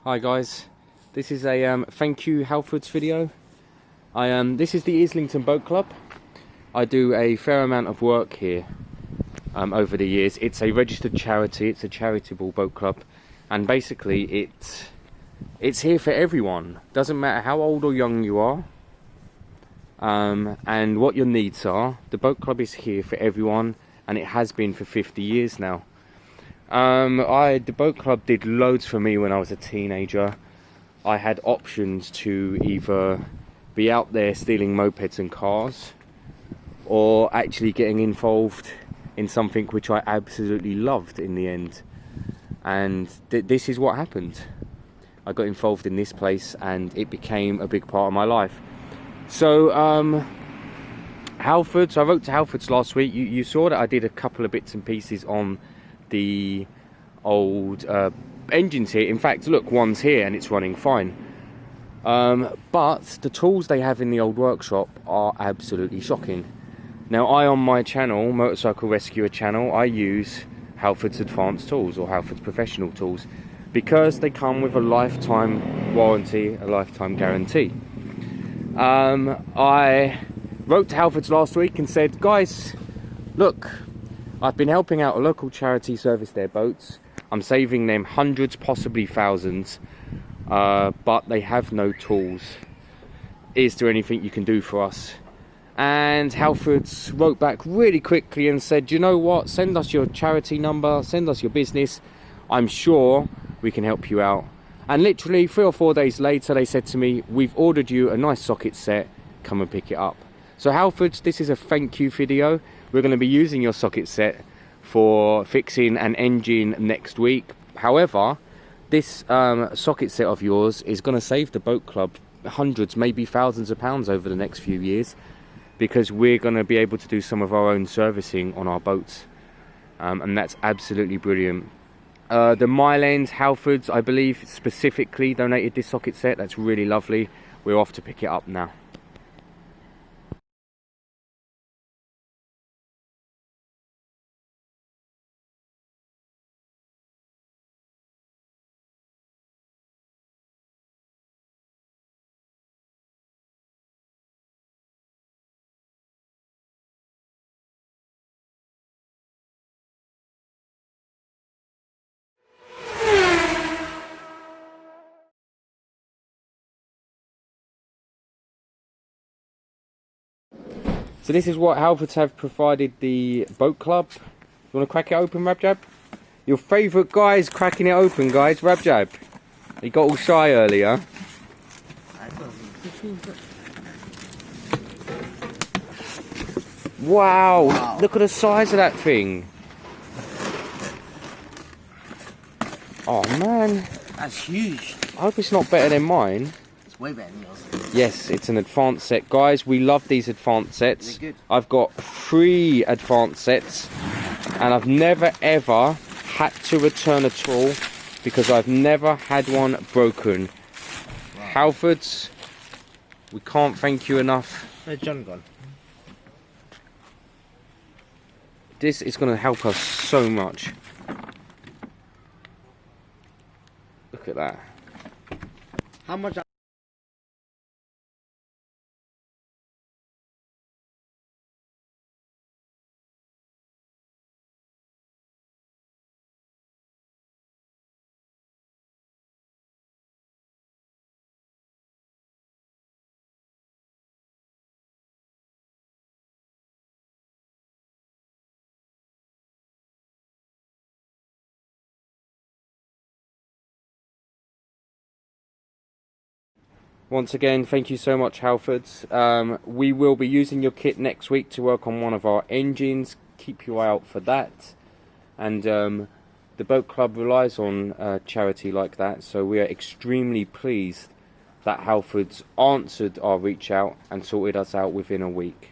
Hi guys, this is a thank you Halfords video. This is the Islington Boat Club. I do a fair amount of work here over the years. It's a registered charity, it's a charitable boat club, and basically it's here for everyone. Doesn't matter how old or young you are and what your needs are. The boat club is here for everyone, and it has been for 50 years now. The boat club did loads for me when I was a teenager. I had options to either be out there stealing mopeds and cars, or actually getting involved in something which I absolutely loved in the end. And this is what happened. I got involved in this place and it became a big part of my life. So Halfords, I wrote to Halfords last week. You saw that I did a couple of bits and pieces on the old engines here. In fact, look, one's here and it's running fine, but the tools they have in the old workshop are absolutely shocking. Now, on my channel, Motorcycle Rescuer channel, I use Halfords Advanced Tools or Halfords Professional Tools because they come with a lifetime warranty, a lifetime guarantee. I wrote to Halfords last week and said, guys, look, I've been helping out a local charity service their boats. I'm saving them hundreds, possibly thousands, but they have no tools. Is there anything you can do for us? And Halfords wrote back really quickly and said, you know what, send us your charity number, send us your business. I'm sure we can help you out. And literally 3 or 4 days later, they said to me, we've ordered you a nice socket set, come and pick it up. So Halfords, this is a thank you video. We're going to be using your socket set for fixing an engine next week. However, this socket set of yours is going to save the boat club hundreds, maybe thousands of pounds over the next few years, because we're going to be able to do some of our own servicing on our boats, and that's absolutely brilliant. The Mylands Halfords, I believe, specifically donated this socket set. That's really lovely. We're off to pick it up now. So this is what Halfords have provided the boat club. You want to crack it open, Rabjab? Your favourite guy is cracking it open, guys. Rabjab. He got all shy earlier. Wow, look at the size of that thing. Oh man. That's huge. I hope it's not better than mine. It's way better than yours. Yes, it's an advanced set. Guys, we love these advanced sets. They're good. I've got 3 advanced sets, and I've never ever had to return a tool because I've never had one broken. Wow. Halfords, we can't thank you enough. Where's John gone? This is going to help us so much. Look at that. How much? Once again, thank you so much, Halfords. We will be using your kit next week to work on one of our engines. Keep your eye out for that. And the boat club relies on charity like that, so we are extremely pleased that Halfords answered our reach out and sorted us out within a week.